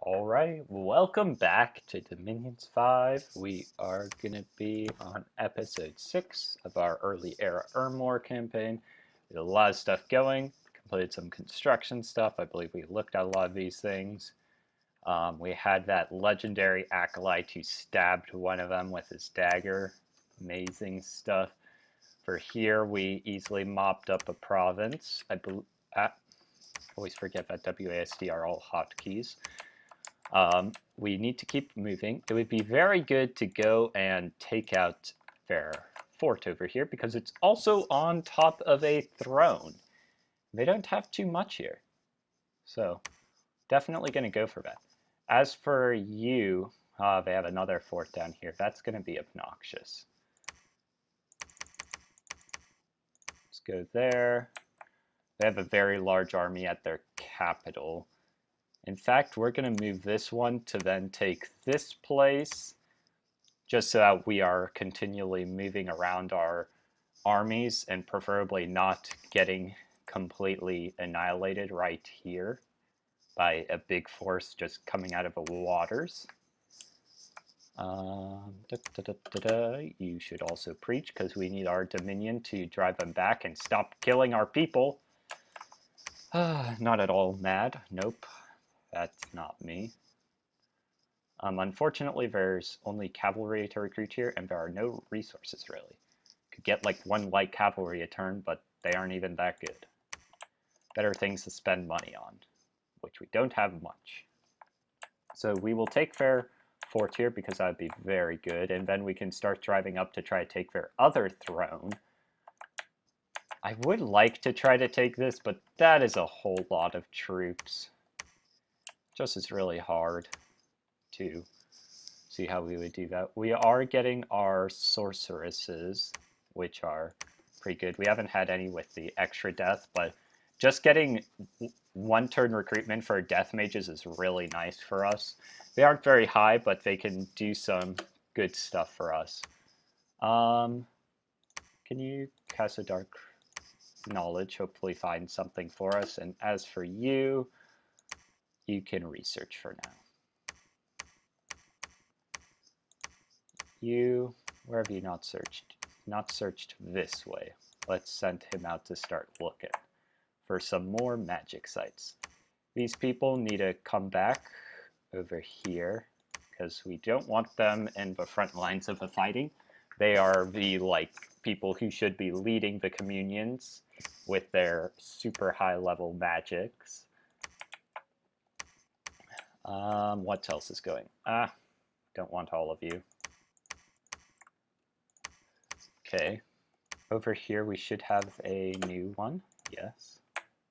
Alright, welcome back to Dominions 5. We are going to be on episode 6 of our early era Ermor campaign. There's a lot of stuff going, completed some construction stuff. I believe we looked at a lot of these things. We had that legendary acolyte who stabbed one of them with his dagger. Amazing stuff. For here, we easily mopped up a province. I always forget that WASD are all hotkeys. We need to keep moving. It would be very good to go and take out their fort over here because it's also on top of a throne. They don't have too much here. So definitely going to go for that. As for you, they have another fort down here. That's going to be obnoxious. Let's go there. They have a very large army at their capital. In fact, we're going to move this one to then take this place, just so that we are continually moving around our armies and preferably not getting completely annihilated right here by a big force just coming out of the waters. You should also preach because we need our Dominion to drive them back and stop killing our people. Not at all mad. Nope. That's not me. Unfortunately, there's only cavalry to recruit here, and there are no resources, really. Could get like one light cavalry a turn, but they aren't even that good. Better things to spend money on, which we don't have much. So we will take their fort here, because that would be very good, and then we can start driving up to try to take their other throne. I would like to try to take this, but that is a whole lot of troops. Just is really hard to see how we would do that. We are getting our sorceresses, which are pretty good. We haven't had any with the extra death, but just getting one turn recruitment for death mages is really nice for us. They aren't very high, but they can do some good stuff for us. Can you cast a dark knowledge, hopefully find something for us? And as for you, you can research for now. You, where have you not searched? Not searched this way. Let's send him out to start looking for some more magic sites. These people need to come back over here because we don't want them in the front lines of the fighting. They are the people who should be leading the communions with their super high level magics. What else is going? Don't want all of you. Okay, over here we should have a new one. Yes,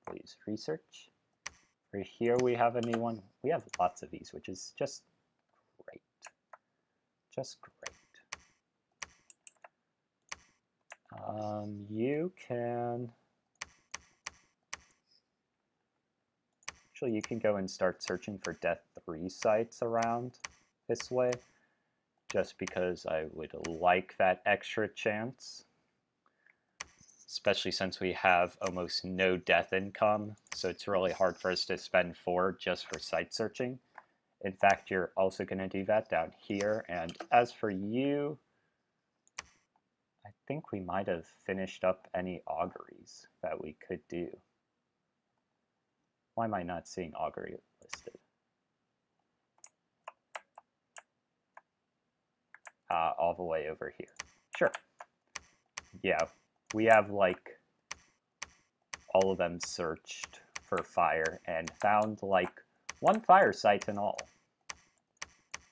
please research. Over here we have a new one. We have lots of these, which is just great. Just great. You can... Actually, you can go and start searching for Death 3 sites around this way, just because I would like that extra chance. Especially since we have almost no death income, so it's really hard for us to spend 4 just for site searching. In fact, you're also going to do that down here, and as for you, I think we might have finished up any auguries that we could do. Why am I not seeing augury listed? All the way over here. Sure. Yeah, we have like all of them searched for fire and found like 1 fire site in all.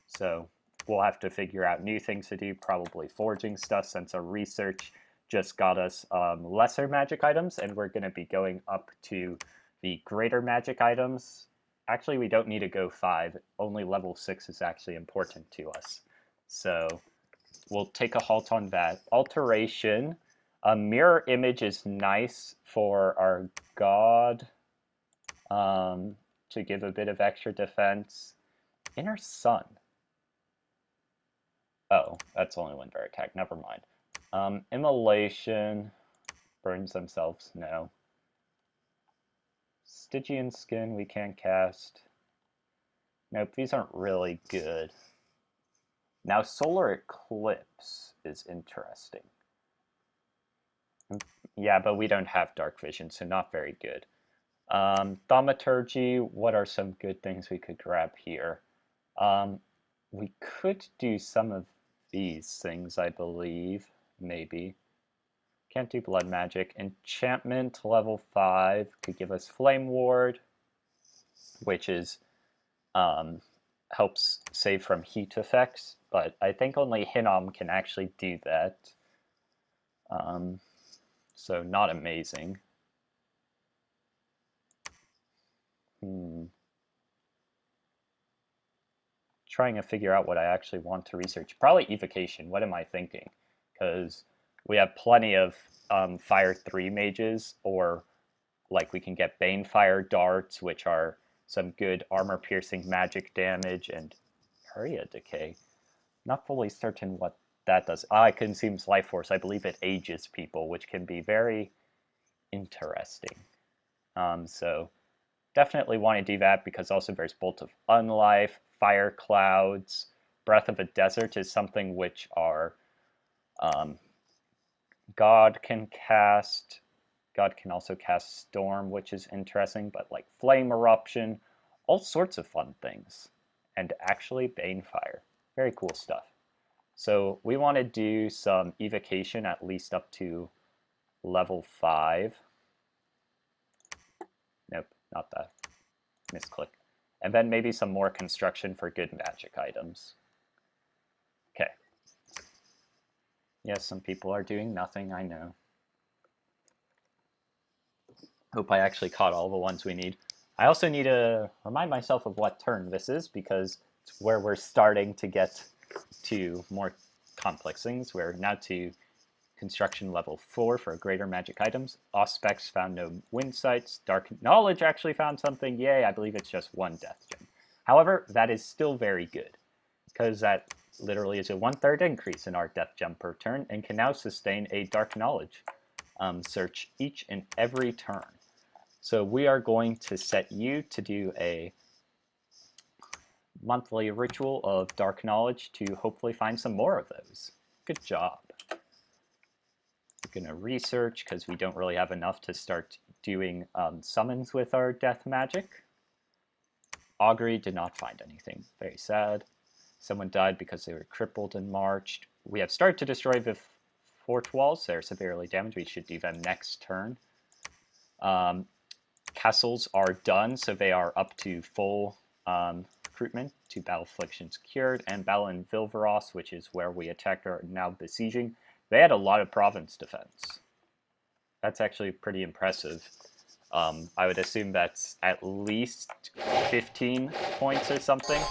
So we'll have to figure out new things to do, probably forging stuff, since our research just got us lesser magic items, and we're going to be going up to the greater magic items. Actually, we don't need to go 5. Only level 6 is actually important to us. So we'll take a halt on that. Alteration. A mirror image is nice for our god to give a bit of extra defense. Inner Sun. Oh, that's only when they're attacked. Never mind. Immolation. Burns themselves. No. Stygian Skin we can't cast. Nope, these aren't really good. Now, Solar Eclipse is interesting. Yeah, but we don't have Dark Vision, so not very good. Thaumaturgy, what are some good things we could grab here? We could do some of these things, I believe, maybe. Can't do Blood Magic. Enchantment, level 5, could give us Flame Ward, which is helps save from heat effects, but I think only Hinnom can actually do that. So not amazing. Trying to figure out what I actually want to research. Probably Evocation. What am I thinking? Because we have plenty of Fire 3 mages, or like we can get Banefire Darts, which are some good armor-piercing magic damage, and Area Decay. Not fully certain what that does. It consumes life force. I believe it ages people, which can be very interesting. So definitely want to do that, because also there's Bolt of Unlife, Fire Clouds, Breath of a Desert is something which our God can cast. God can also cast Storm, which is interesting, but like Flame Eruption, all sorts of fun things. And actually Banefire. Very cool stuff. So we want to do some Evocation at least up to level 5. Nope, not that. Misclick. And then maybe some more construction for good magic items. Okay. Yes, some people are doing nothing, I know. Hope I actually caught all the ones we need. I also need to remind myself of what turn this is, because it's where we're starting to get to more complex things. We're now to construction level 4 for greater magic items. Auspex found no wind sites. Dark Knowledge actually found something. Yay, I believe it's just 1 death gem. However, that is still very good, because that literally is a 1/3 increase in our death gem per turn, and can now sustain a Dark Knowledge search each and every turn. So we are going to set you to do a monthly ritual of Dark Knowledge to hopefully find some more of those. Good job. We're going to research, because we don't really have enough to start doing summons with our death magic. Augury did not find anything. Very sad. Someone died because they were crippled and marched. We have started to destroy the fort walls. They're severely damaged. We should do them next turn. Castles are done, so they are up to full recruitment to Battle Afflictions Cured, and Battle in Vilveros, which is where we attacked, are now besieging. They had a lot of province defense. That's actually pretty impressive. I would assume that's at least 15 points or something,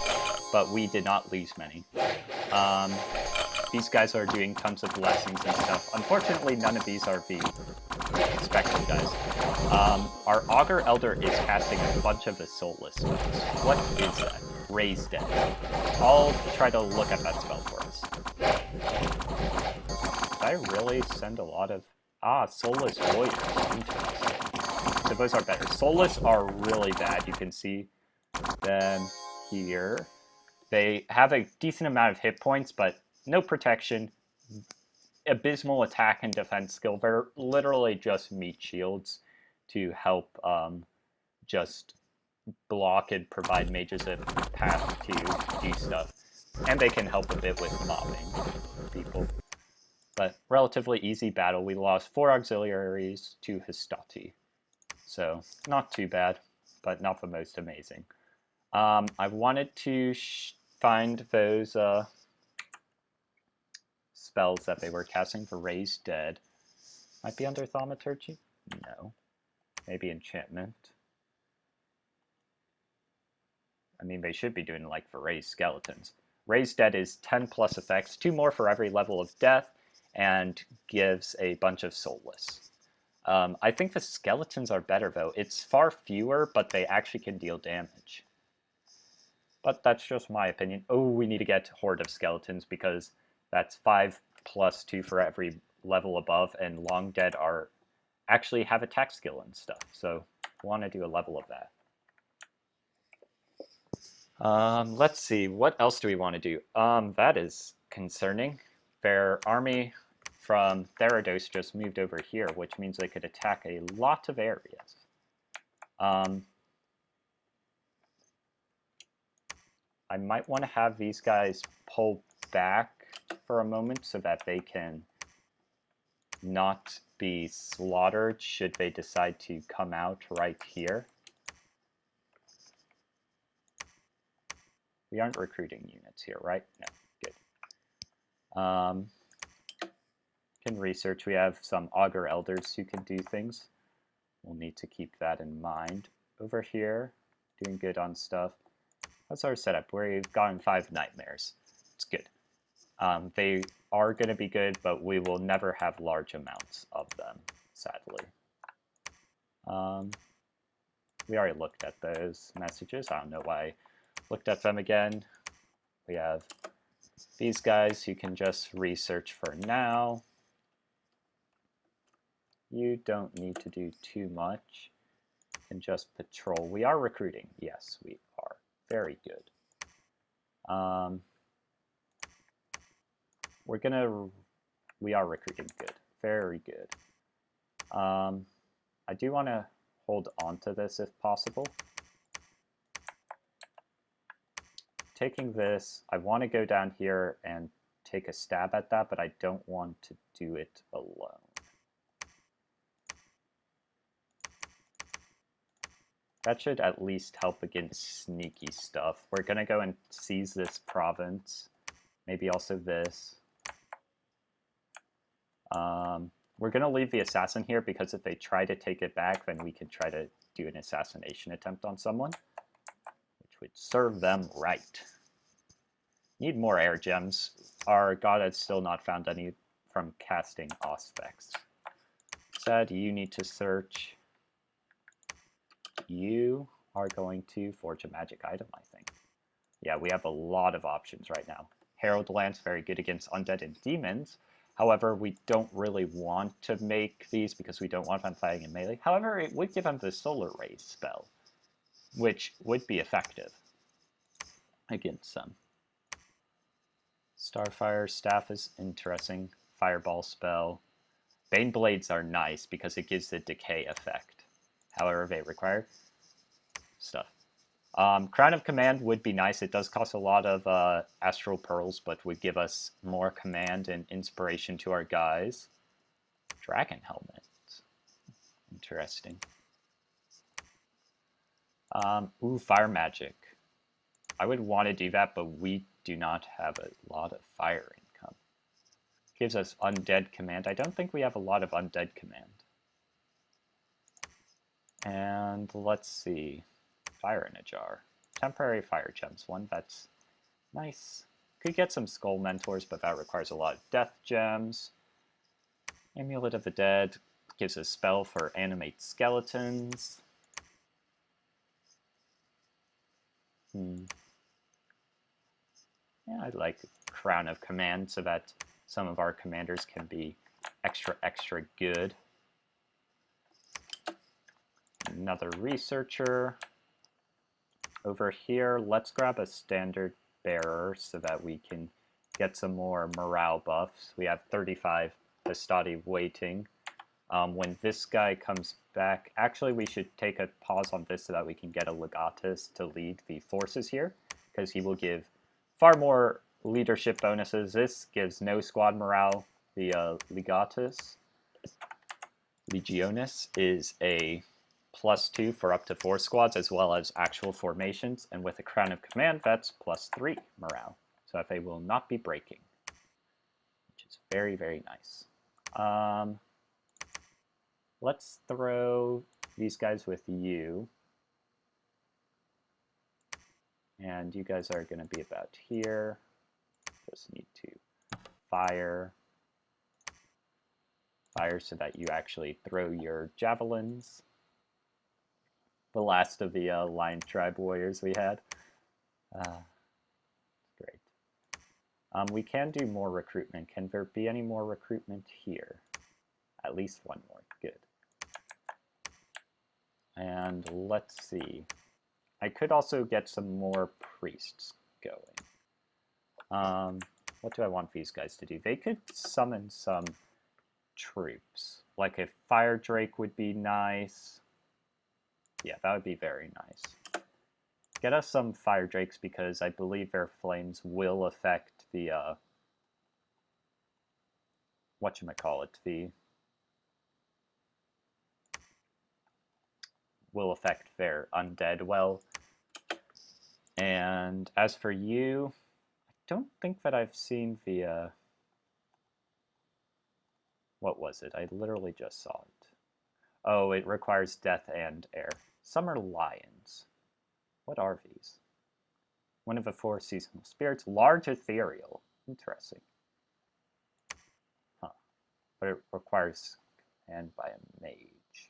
but we did not lose many. These guys are doing tons of blessings and stuff. Unfortunately, none of these are the expected guys. Our Augur Elder is casting a bunch of the soulless spells. What is that? Raise Dead. I'll try to look at that spell for us. Did I really send a lot of... Soulless Warriors. Interesting. So those are better. Soulless are really bad. You can see them here. They have a decent amount of hit points, but no protection. Abysmal attack and defense skill. They're literally just meat shields to help just block and provide mages a path to do stuff. And they can help a bit with mobbing people. But relatively easy battle. We lost 4 auxiliaries to Histati. So not too bad, but not the most amazing. I wanted to find those spells that they were casting for Raise Dead. Might be under Thaumaturgy? No. Maybe Enchantment. I mean, they should be doing like for Raise Skeletons. Raise Dead is 10 plus effects, 2 more for every level of death, and gives a bunch of soulless. I think the skeletons are better though. It's far fewer, but they actually can deal damage. But that's just my opinion. Oh, we need to get Horde of Skeletons, because that's 5 plus 2 for every level above, and Long Dead are actually have attack skill and stuff. So I want to do a level of that. Let's see, what else do we want to do? That is concerning. Their army from Therodos just moved over here, which means they could attack a lot of areas. I might want to have these guys pull back for a moment so that they can not be slaughtered should they decide to come out right here. We aren't recruiting units here, right? No, good. Can research. We have some augur elders who can do things. We'll need to keep that in mind. Over here, doing good on stuff. That's our setup. We've gotten 5 nightmares. It's good. They are going to be good, but we will never have large amounts of them, sadly. We already looked at those messages. I don't know why I looked at them again. We have these guys who can just research for now. You don't need to do too much. You can just patrol. We are recruiting. Yes, we are. Very good. We are recruiting. Good. Very good. I do want to hold on to this if possible. Taking this, I want to go down here and take a stab at that, but I don't want to do it alone. That should at least help against sneaky stuff. We're going to go and seize this province. Maybe also this. We're going to leave the assassin here because if they try to take it back, then we can try to do an assassination attempt on someone, which would serve them right. Need more air gems. Our god has still not found any from casting aspects. Sad, you need to search. You are going to forge a magic item, I think. Yeah, we have a lot of options right now. Herald Lance, very good against undead and demons. However, we don't really want to make these because we don't want them fighting in melee. However, it would give them the Solar Rays spell, which would be effective against them. Starfire Staff is interesting. Fireball spell. Bane Blades are nice because it gives the decay effect. However, they require stuff. Crown of Command would be nice. It does cost a lot of Astral Pearls, but would give us more command and inspiration to our guys. Dragon Helmet. Interesting. Fire Magic. I would want to do that, but we do not have a lot of fire income. Gives us Undead Command. I don't think we have a lot of Undead Command. And let's see. Fire in a jar. Temporary fire gems. One that's nice. Could get some skull mentors, but that requires a lot of death gems. Amulet of the Dead gives a spell for animate skeletons. Yeah, I'd like Crown of Command so that some of our commanders can be extra good. Another researcher. Over here, let's grab a standard bearer so that we can get some more morale buffs. We have 35 Hastati waiting. When this guy comes back, actually we should take a pause on this so that we can get a legatus to lead the forces here, because he will give far more leadership bonuses. This gives no squad morale. The legatus, Legionis, is a +2 for up to 4 squads, as well as actual formations, and with a Crown of Command, that's +3 morale, so that they will not be breaking, which is very nice. Let's throw these guys with you, and you guys are going to be about here. Just need to fire so that you actually throw your javelins. The last of the Lion Tribe warriors we had. Great. We can do more recruitment. Can there be any more recruitment here? At least one more. Good. And let's see. I could also get some more priests going. What do I want these guys to do? They could summon some troops. Like a fire drake would be nice. Yeah, that would be very nice. Get us some fire drakes because I believe their flames will affect the will affect their undead well. And as for you, I don't think that I've seen the what was it? I literally just saw it. Oh, it requires death and air. Summer lions. What are these? One of the 4 seasonal spirits. Large ethereal. Interesting. Huh. But it requires command by a mage.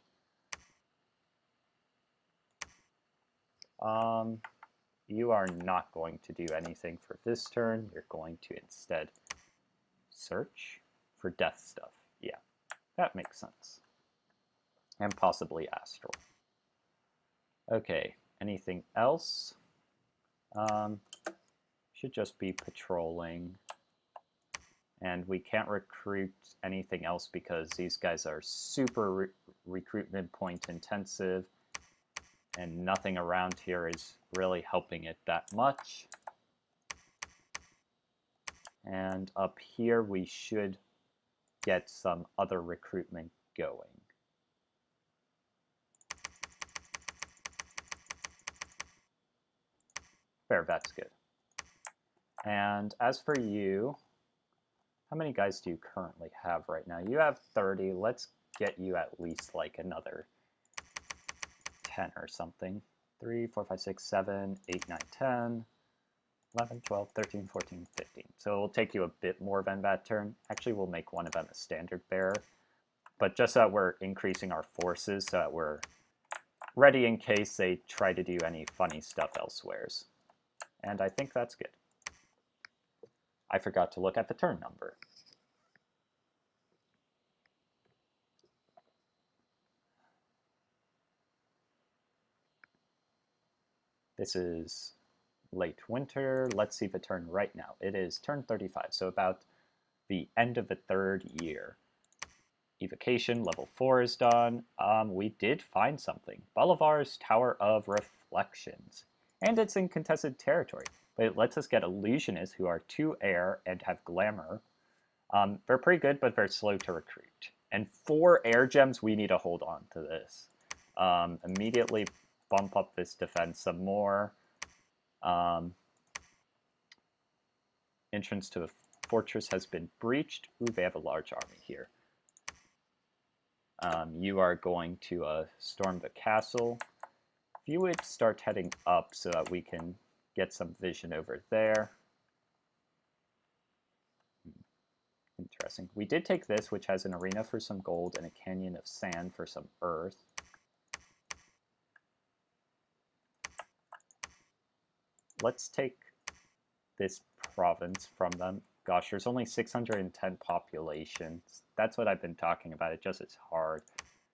You are not going to do anything for this turn. You're going to instead search for death stuff. Yeah, that makes sense. And possibly astral. Okay, anything else? Should just be patrolling. And we can't recruit anything else because these guys are super recruitment point intensive. And nothing around here is really helping it that much. And up here we should get some other recruitment going. Fair, that's good. And as for you, how many guys do you currently have right now? You have 30. Let's get you at least like another 10 or something. 3, 4, 5, 6, 7, 8, 9, 10, 11, 12, 13, 14, 15. So it will take you a bit more than that turn. Actually, we'll make one of them a standard bearer. But just so that we're increasing our forces so that we're ready in case they try to do any funny stuff elsewhere. And I think that's good. I forgot to look at the turn number. This is late winter. Let's see the turn right now. It is turn 35, so about the end of the 3rd year. Evocation, level 4 is done. We did find something. Bolivar's Tower of Reflections. And it's in contested territory. But it lets us get illusionists who are 2 air and have glamour. They're pretty good, but they're slow to recruit. And 4 air gems, we need to hold on to this. Immediately bump up this defense some more. Entrance to the fortress has been breached. Ooh, they have a large army here. You are going to storm the castle. If you would start heading up so that we can get some vision over there. Interesting. We did take this, which has an arena for some gold and a canyon of sand for some earth. Let's take this province from them. Gosh, there's only 610 population. That's what I've been talking about. It just is hard.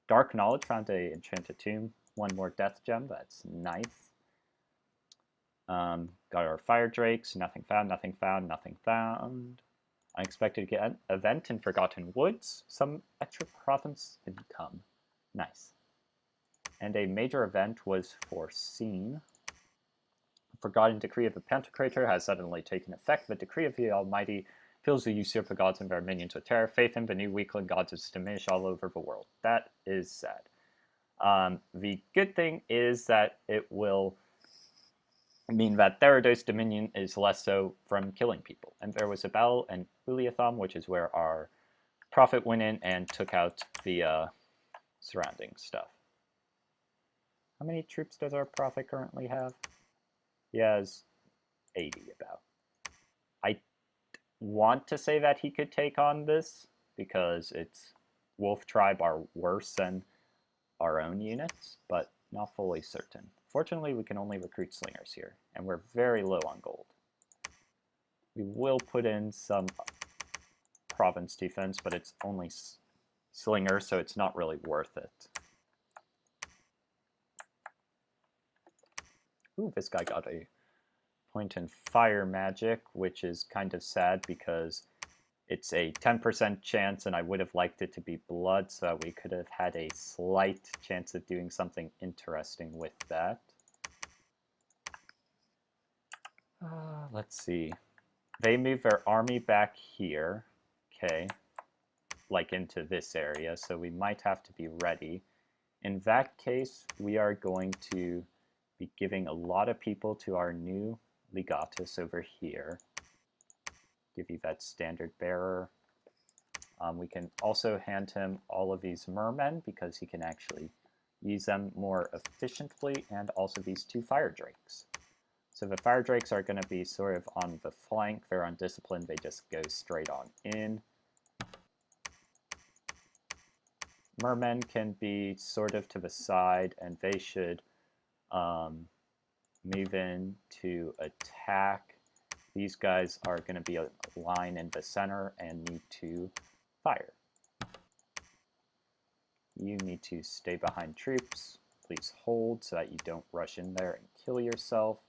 Dark Knowledge found a enchanted tomb. 1 more death gem. That's nice. Got our fire drakes. Nothing found, nothing found, nothing found. Unexpected event in Forgotten Woods. Some extra province income. Nice. And a major event was foreseen. Forgotten decree of the Pantocrator has suddenly taken effect. The decree of the Almighty fills the usurper gods and their minions with terror. Faith in the new weakling gods is diminished all over the world. That is sad. The good thing is that it will mean that Therodos' dominion is less so from killing people. And there was a battle in Uliatham, which is where our prophet went in and took out the surrounding stuff. How many troops does our prophet currently have? He has 80 about. I want to say that he could take on this because its wolf tribe are worse than our own units, but not fully certain. Fortunately, we can only recruit slingers here, and we're very low on gold. We will put in some province defense, but it's only slingers, so it's not really worth it. Ooh, this guy got a point in fire magic, which is kind of sad because it's a 10% chance, and I would have liked it to be blood so that we could have had a slight chance of doing something interesting with that. Let's see. They move their army back here, okay, like into this area, so we might have to be ready. In that case, we are going to be giving a lot of people to our new legatus over here. Give you that standard bearer. We can also hand him all of these mermen because he can actually use them more efficiently, and also these 2 fire drakes. So the fire drakes are going to be sort of on the flank. They're undisciplined. They just go straight on in. Mermen can be sort of to the side, and they should move in to attack. These guys are going to be a line in the center and need to fire. You need to stay behind troops. Please hold so that you don't rush in there and kill yourself.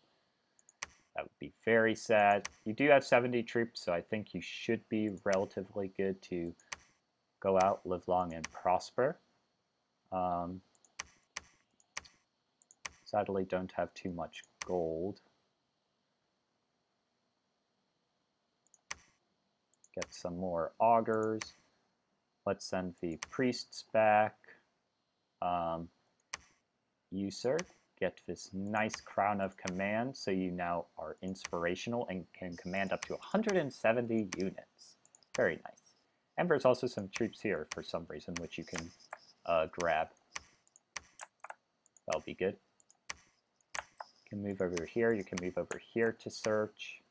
That would be very sad. You do have 70 troops, so I think you should be relatively good to go out, live long, and prosper. Sadly, don't have too much gold. Get some more augurs. Let's send the priests back. You, sir, get this nice crown of command, so you now are inspirational and can command up to 170 units. Very nice. And there's also some troops here for some reason, which you can grab. That'll be good. You can move over here. You can move over here to search.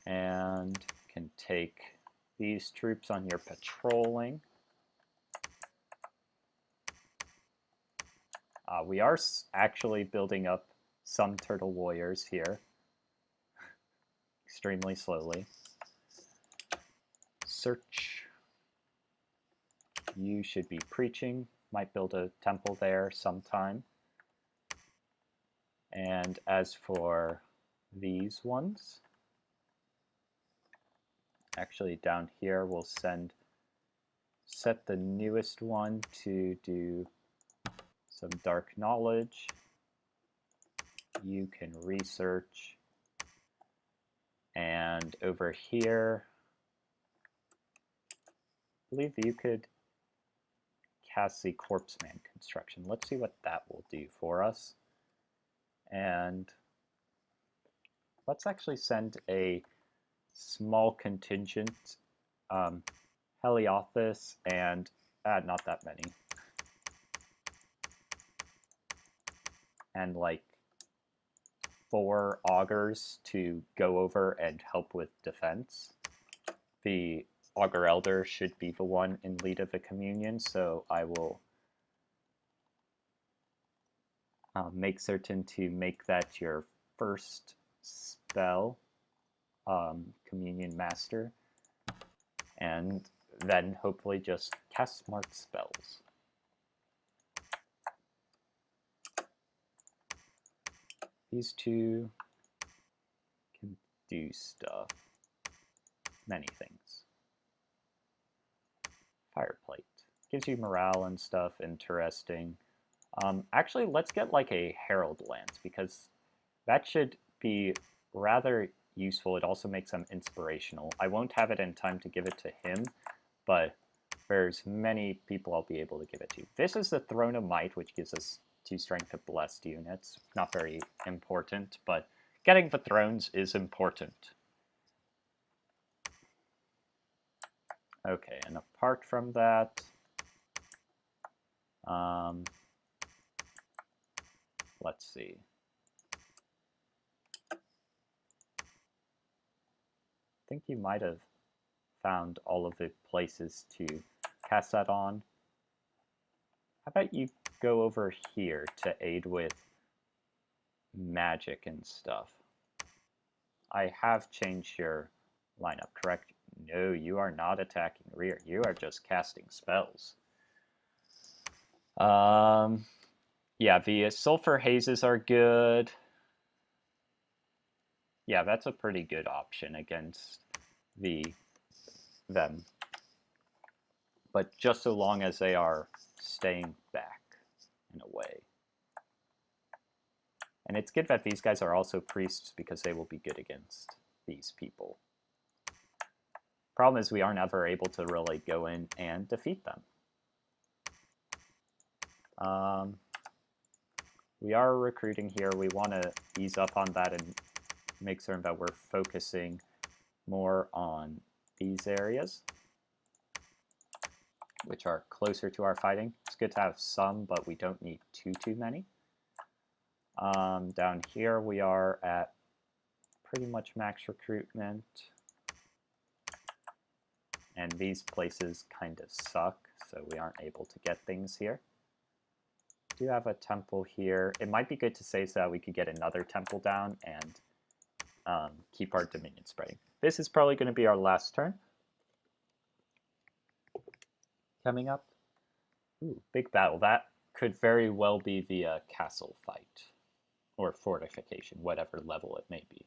And can take these troops on your patrolling. We are actually building up some turtle warriors here. Extremely slowly. Search. You should be preaching. Might build a temple there sometime. And as for these ones, actually down here we'll set the newest one to do some dark knowledge. You can research. And over here, I believe you could cast the corpseman construction. Let's see what that will do for us. And let's actually send a small contingent, Heliothus, and not that many. And like 4 augurs to go over and help with defense. The augur elder should be the one in lead of the communion, so I will make certain to make that your first spell, communion master, and then hopefully just cast smart spells. These 2 can do stuff. Many things. Fireplate. Gives you morale and stuff. Interesting. Actually, let's get like a Herald Lance, because that should be rather useful. It also makes them inspirational. I won't have it in time to give it to him, but there's many people I'll be able to give it to. This is the Throne of Might, which gives us 2 strength to blessed units. Not very important, but getting the thrones is important. Okay, and apart from that, let's see. I think you might have found all of the places to cast that on. How about you go over here to aid with magic and stuff? I have changed your lineup, correct? No, you are not attacking rear. You are just casting spells. Yeah, the sulfur hazes are good. Yeah, that's a pretty good option against them. But just so long as they are staying back in a way. And it's good that these guys are also priests because they will be good against these people. Problem is we aren't ever able to really go in and defeat them. We are recruiting here. We want to ease up on that and make certain that we're focusing more on these areas, which are closer to our fighting. It's good to have some, but we don't need too many. Down here we are at pretty much max recruitment. And these places kind of suck, so we aren't able to get things here. We do have a temple here. It might be good to say so that we could get another temple down and keep our dominion spreading. This is probably going to be our last turn. Coming up. Ooh, big battle. That could very well be the castle fight. Or fortification, whatever level it may be.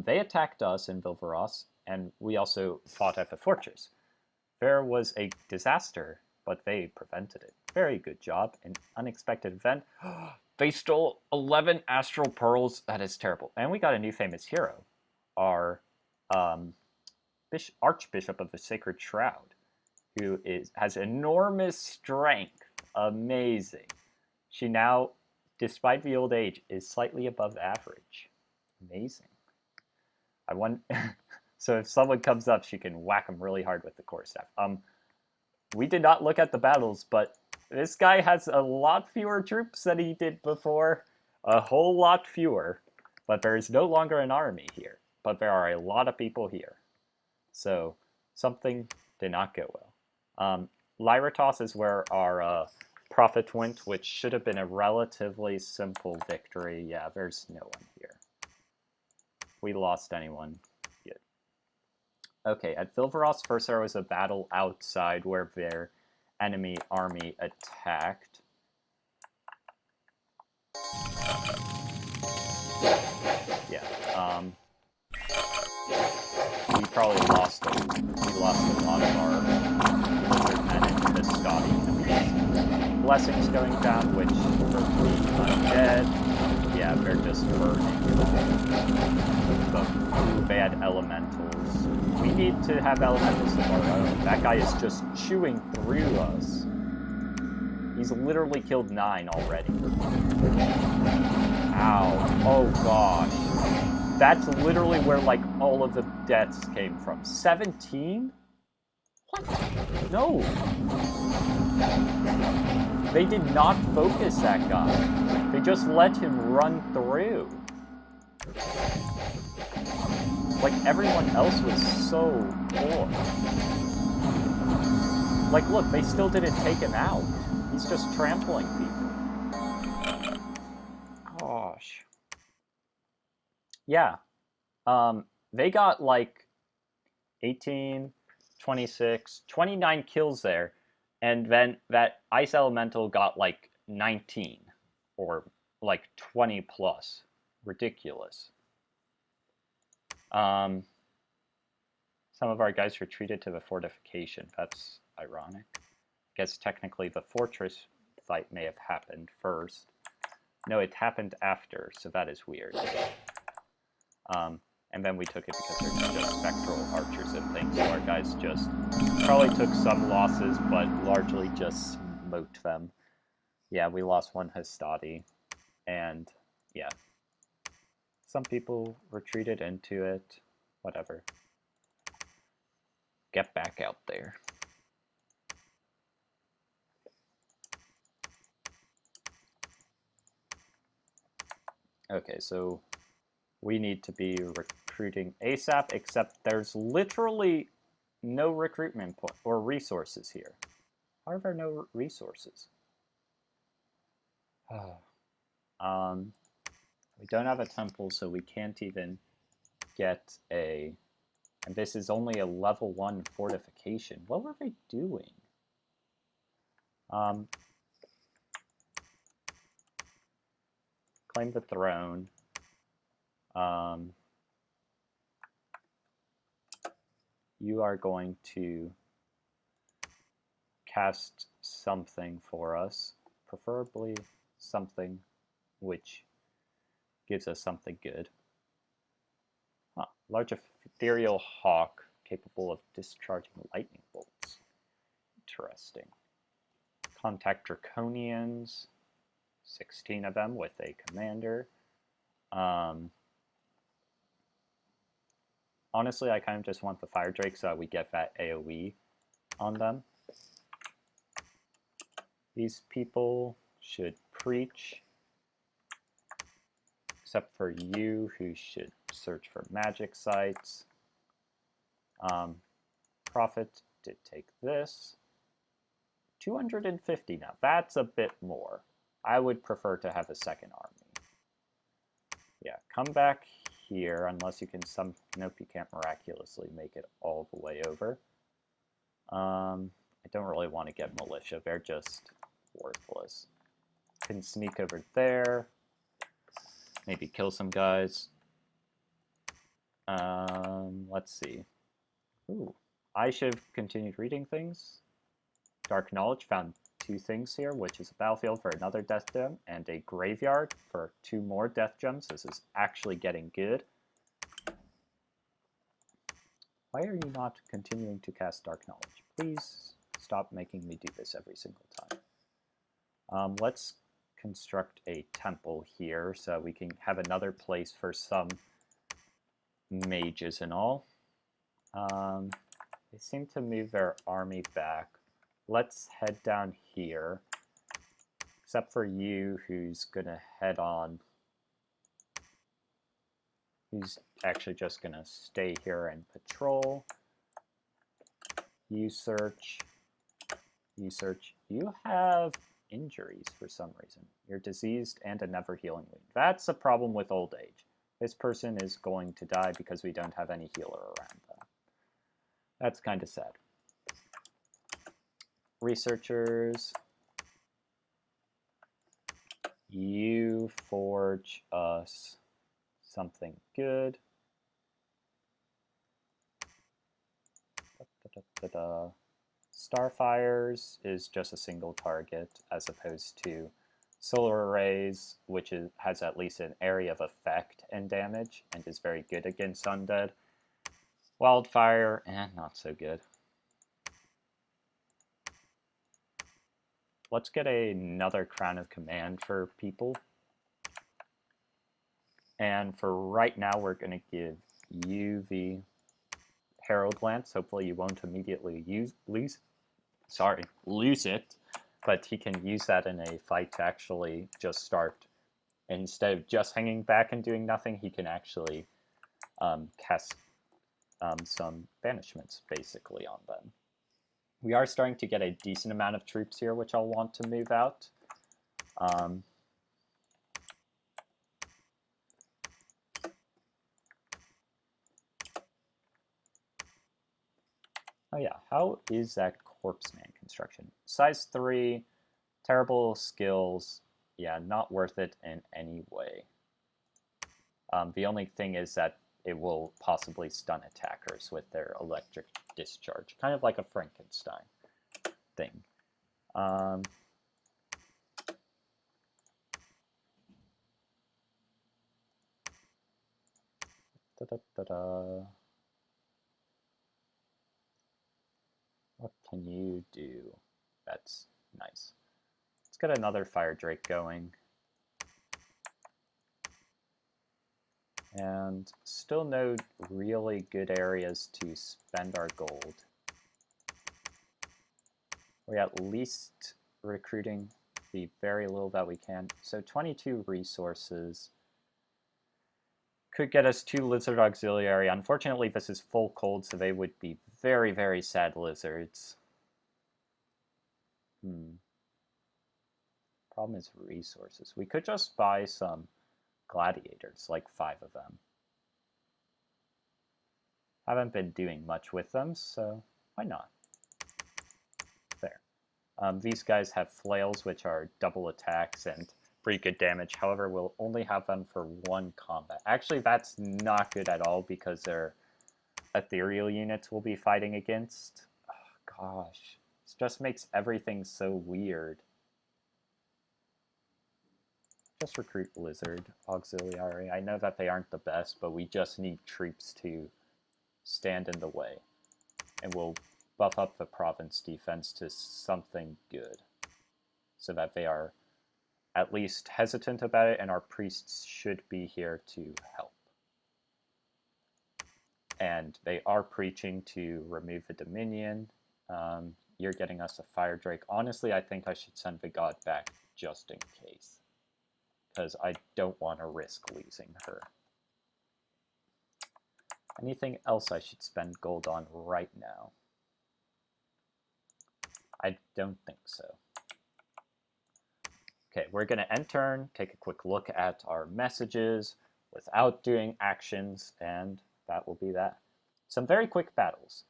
They attacked us in Vilvaros, and we also fought at the fortress. There was a disaster, but they prevented it. Very good job. An unexpected event. They stole 11 astral pearls. That is terrible. And we got a new famous hero. Our Archbishop of the Sacred Shroud, who has enormous strength. Amazing. She now, despite the old age, is slightly above average. Amazing. I want... So if someone comes up, she can whack them really hard with the quarterstaff. We did not look at the battles, but this guy has a lot fewer troops than he did before. A whole lot fewer. But there is no longer an army here. But there are a lot of people here. So something did not go well. Lyratos is where our prophet went, which should have been a relatively simple victory. Yeah, there's no one here. We lost anyone. Okay, at Vilvaros, first there was a battle outside where their enemy army attacked. Yeah, we probably lost a lot of our lizard men and Biscotti. Blessings going down, which for the undead, yeah, they're just burning. But they had elementals. We need to have elementals of our own. That guy is just chewing through us. He's literally killed 9 already. Ow. Oh gosh. That's literally where, like, all of the deaths came from. 17? What? No. They did not focus that guy. They just let him run through. Like, everyone else was so poor. Like, look, they still didn't take him out. He's just trampling people. Gosh. Yeah. They got, like, 18, 26, 29 kills there. And then that Ice Elemental got, like, 19. Or, like, 20 plus. Ridiculous. Some of our guys retreated to the fortification. That's ironic. I guess technically the fortress fight may have happened first. No, it happened after, so that is weird. And then we took it because there's just spectral archers and things, so our guys just probably took some losses, but largely just smoked them. Yeah, we lost 1 Hastati, and yeah. Some people retreated into it, whatever. Get back out there. Okay, so we need to be recruiting ASAP, except there's literally no recruitment point or resources here. How are there no resources? We don't have a temple, so we can't even get a... And this is only a level 1 fortification. What were they doing? claim the throne. You are going to cast something for us, preferably something which gives us something good. Large ethereal hawk capable of discharging lightning bolts. Interesting. Contact Draconians, 16 of them with a commander. Honestly, I kind of just want the Fire Drake so that we get that AoE on them. These people should preach, except for you, who should search for magic sites. Prophet did take this. 250 now. That's a bit more. I would prefer to have a second army. Yeah, come back here, unless you can nope, you can't miraculously make it all the way over. I don't really want to get militia. They're just worthless. Can sneak over there. Maybe kill some guys. Let's see. Ooh, I should have continued reading things. Dark Knowledge found 2 things here, which is a battlefield for another death gem and a graveyard for 2 more death gems. This is actually getting good. Why are you not continuing to cast Dark Knowledge? Please stop making me do this every single time. Let's construct a temple here so we can have another place for some mages and all. They seem to move their army back. Let's head down here, except for you, who's gonna head on. He's actually just gonna stay here and patrol. You search. You search. You have injuries for some reason. You're diseased and a never healing wound. That's a problem with old age. This person is going to die because we don't have any healer around them. That's kind of sad. Researchers, you forge us something good. Starfires is just a single target as opposed to solar arrays, which has at least an area of effect and damage and is very good against undead. Wildfire, not so good. Let's get another Crown of Command for people. And for right now, we're going to give you the Herald Lance. Hopefully you won't immediately lose it. But he can use that in a fight to actually just start. Instead of just hanging back and doing nothing, he can actually cast some banishments, basically, on them. We are starting to get a decent amount of troops here, which I'll want to move out. Oh yeah, how is that Corpseman construction? Size 3, terrible skills, yeah, not worth it in any way. The only thing is that it will possibly stun attackers with their electric discharge, kind of like a Frankenstein thing. What can you do? That's nice. Let's get another Fire Drake going. And still no really good areas to spend our gold. We're at least recruiting the very little that we can. So 22 resources could get us 2 lizard auxiliary. Unfortunately, this is full cold, so they would be very, very sad lizards. Problem is resources. We could just buy some gladiators, like 5 of them. Haven't been doing much with them, so why not? There. These guys have flails, which are double attacks and pretty good damage. However, we'll only have them for one combat. Actually, that's not good at all because they're ethereal units we'll be fighting against. Oh, gosh, this just makes everything so weird. Just recruit Lizard Auxiliary. I know that they aren't the best, but we just need troops to stand in the way. And we'll buff up the province defense to something good, so that they are at least hesitant about it, and our priests should be here to help. And they are preaching to remove the Dominion. You're getting us a Fire Drake. Honestly, I think I should send the God back just in case, because I don't want to risk losing her. Anything else I should spend gold on right now? I don't think so. Okay, we're going to end turn, take a quick look at our messages without doing actions, and that will be that. Some very quick battles.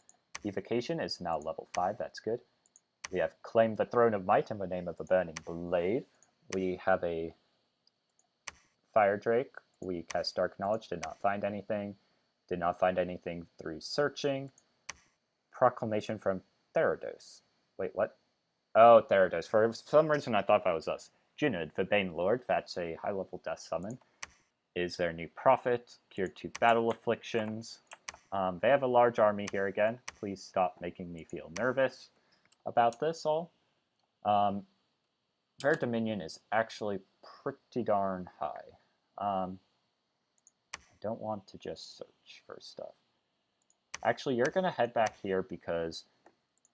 Evocation is now level 5, that's good. We have claimed the Throne of Might in the name of the Burning Blade. We have a Fire Drake. We cast Dark Knowledge, did not find anything. Did not find anything through searching. Proclamation from Therodos. Wait, what? Oh, Therodos. For some reason I thought that was us. Junud, the Bane Lord, that's a high-level death summon, is their new prophet, cured 2 battle afflictions. They have a large army here again. Please stop making me feel nervous about this all. Their dominion is actually pretty darn high. I don't want to just search for stuff. Actually, you're going to head back here because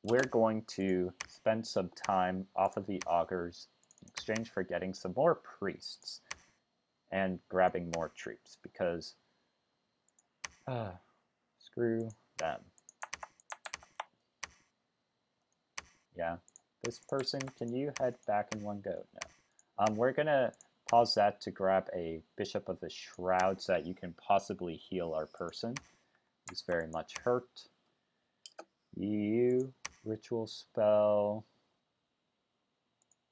we're going to spend some time off of the augurs in exchange for getting some more priests and grabbing more troops, because screw them. Yeah, this person, can you head back in one go? No. We're going to pause that to grab a Bishop of the Shroud so that you can possibly heal our person who's very much hurt. You, ritual spell,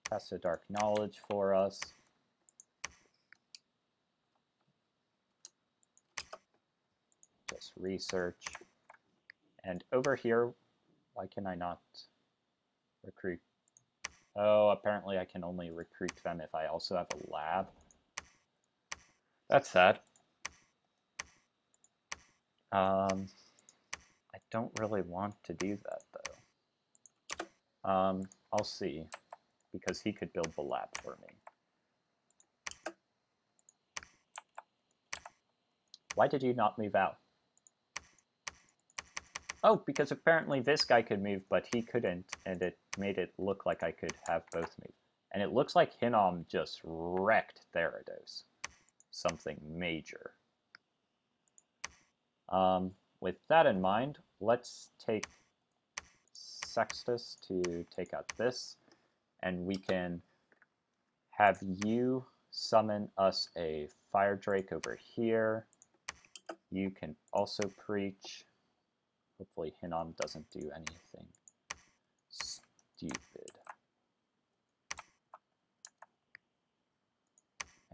cast a Dark Knowledge for us. Just research. And over here, why can I not recruit? Oh, apparently I can only recruit them if I also have a lab. That's sad. I don't really want to do that, though. I'll see, because he could build the lab for me. Why did you not move out? Oh, because apparently this guy could move, but he couldn't, and it made it look like I could have both move. And it looks like Hinnom just wrecked Therodos. Something major. With that in mind, let's take Sextus to take out this, and we can have you summon us a Fire Drake over here. You can also preach. Hopefully Hinnom doesn't do anything stupid.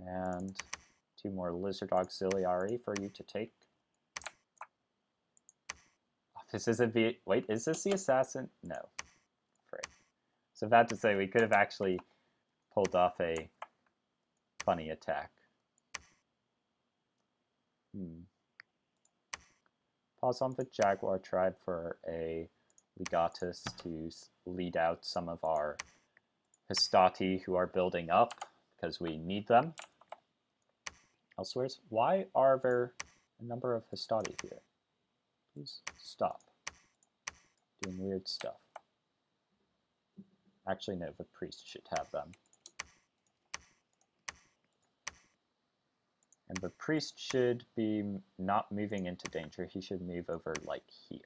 And 2 more Lizard Auxiliary for you to take. Oh, this isn't the... Wait, is this the assassin? No. Frick. So about to say, we could have actually pulled off a funny attack. Pause on the Jaguar tribe for a Legatus to lead out some of our Hastati who are building up, because we need them. Elsewhere, why are there a number of Hastati here? Please stop doing weird stuff. Actually, no, the priest should have them. And the priest should be not moving into danger. He should move over, like, here.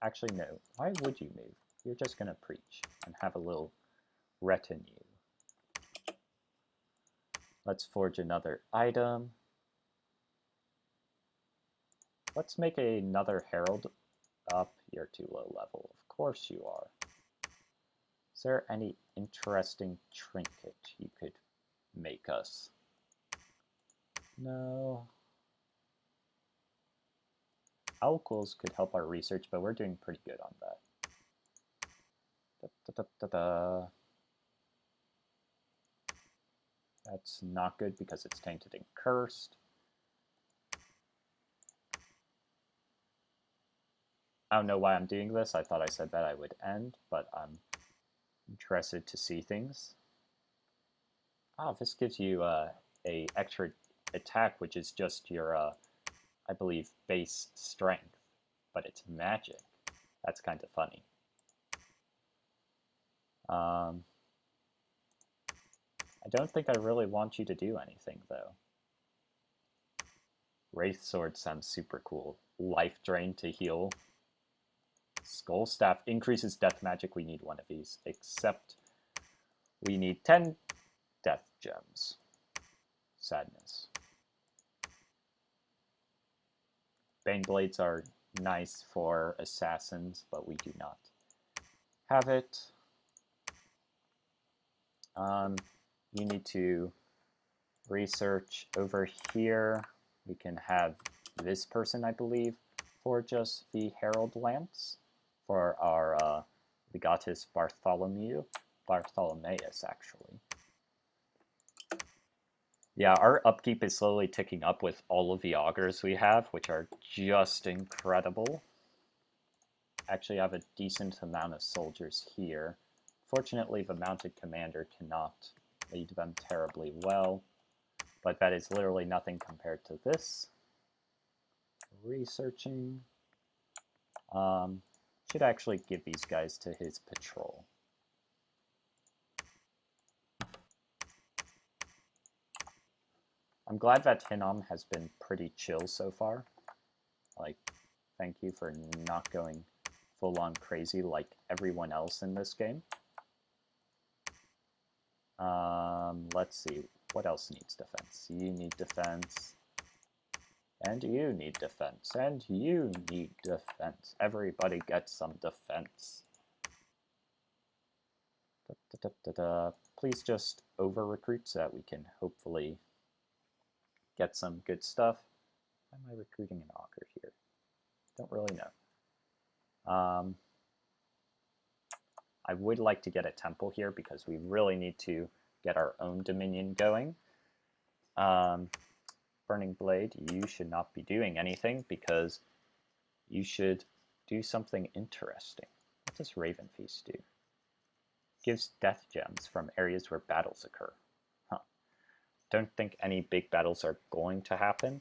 Actually, no. Why would you move? You're just going to preach and have a little retinue. Let's forge another item. Let's make another herald up. You're too low level. Of course you are. Is there any interesting trinket you could make us. No. Alcohols could help our research, but we're doing pretty good on that. That's not good because it's tainted and cursed. I don't know why I'm doing this. I thought I said that I would end, but I'm interested to see things. This gives you a extra attack, which is just your, I believe, base strength, but it's magic. That's kind of funny. I don't think I really want you to do anything, though. Wraith Sword sounds super cool. Life Drain to heal. Skull Staff increases death magic. We need one of these, except we need 10 death gems. Sadness. Bane Blades are nice for assassins, but we do not have it. You need to research over here. We can have this person, I believe, forge us the Herald Lamps for our Legatus Bartholomeus, actually. Yeah, our upkeep is slowly ticking up with all of the augurs we have, which are just incredible. Actually, I have a decent amount of soldiers here. Fortunately, the mounted commander cannot lead them terribly well, but that is literally nothing compared to this. Researching. Should actually give these guys to his patrol. I'm glad that Hinnom has been pretty chill so far. Like, thank you for not going full-on crazy like everyone else in this game. Let's see. What else needs defense? You need defense. And you need defense. And you need defense. Everybody gets some defense. Please just over-recruit so that we can hopefully get some good stuff. Why am I recruiting an augur here? Don't really know. I would like to get a temple here because we really need to get our own dominion going. Burning Blade, you should not be doing anything because you should do something interesting. What does Raven Feast do? Gives death gems from areas where battles occur. Huh. Don't think any big battles are going to happen.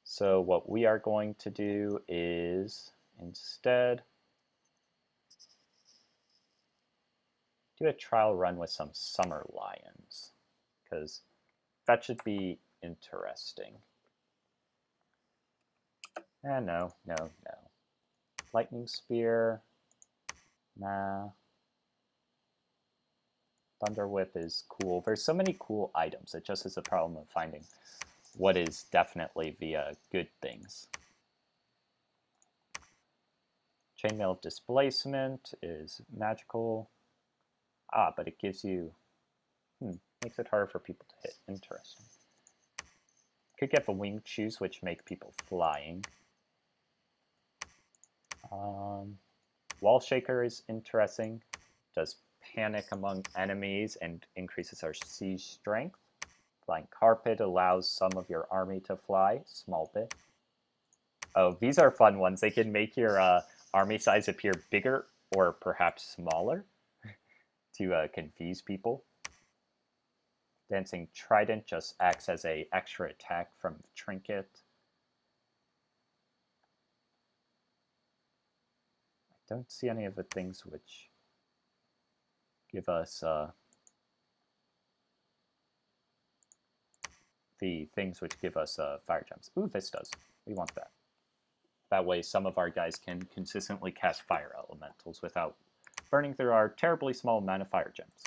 So what we are going to do is instead do a trial run with some summer lions, because that should be interesting. No. Lightning Spear, nah. Thunder Whip is cool. There's so many cool items. It just is a problem of finding what is definitely the good things. Chainmail of Displacement is magical. But it gives you, makes it harder for people to hit. Interesting. Could get the Winged Shoes, which make people flying. Wall Shaker is interesting. Does panic among enemies and increases our siege strength. Flying Carpet allows some of your army to fly, small bit. Oh, these are fun ones. They can make your army size appear bigger or perhaps smaller to confuse people. Dancing Trident just acts as an extra attack from Trinket. I don't see any of the things which give us fire gems. Ooh, this does. We want that. That way some of our guys can consistently cast fire elementals without burning through our terribly small amount of fire gems.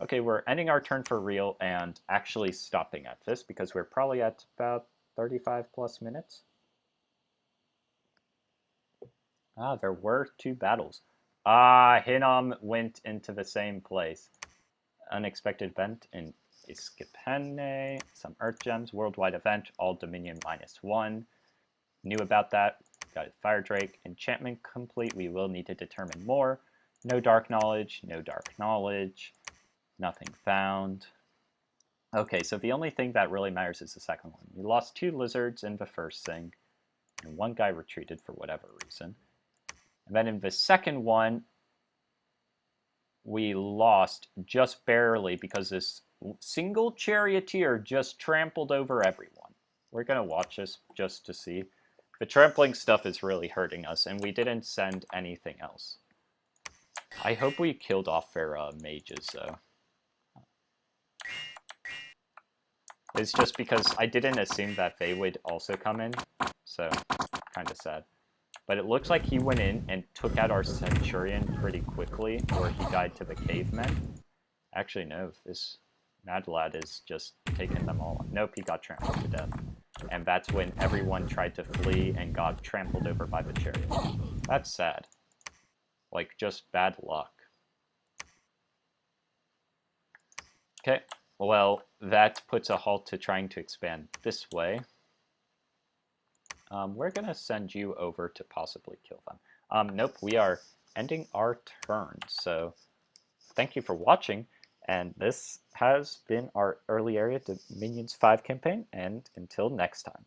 Okay, we're ending our turn for real and actually stopping at this because we're probably at about 35 plus minutes. There were 2 battles. Ah, Hinnom went into the same place. Unexpected event in Iskipene. Some Earth Gems. Worldwide event. All Dominion -1. Knew about that. Got it. Fire Drake. Enchantment complete. We will need to determine more. No dark knowledge. No dark knowledge. Nothing found. Okay, so the only thing that really matters is the second one. We lost 2 lizards in the first thing, and 1 guy retreated for whatever reason. And then in the second one, we lost just barely because this single charioteer just trampled over everyone. We're going to watch this just to see. The trampling stuff is really hurting us, and we didn't send anything else. I hope we killed off their mages, though. It's just because I didn't assume that they would also come in, so kind of sad. But it looks like he went in and took out our Centurion pretty quickly, or he died to the cavemen. Actually, no, this mad lad is just taking them all. Nope, he got trampled to death. And that's when everyone tried to flee and got trampled over by the chariot. That's sad. Like, just bad luck. Okay, well, that puts a halt to trying to expand this way. We're going to send you over to possibly kill them. Nope, we are ending our turn. So thank you for watching. And this has been our Early Area Dominions 5 campaign. And until next time.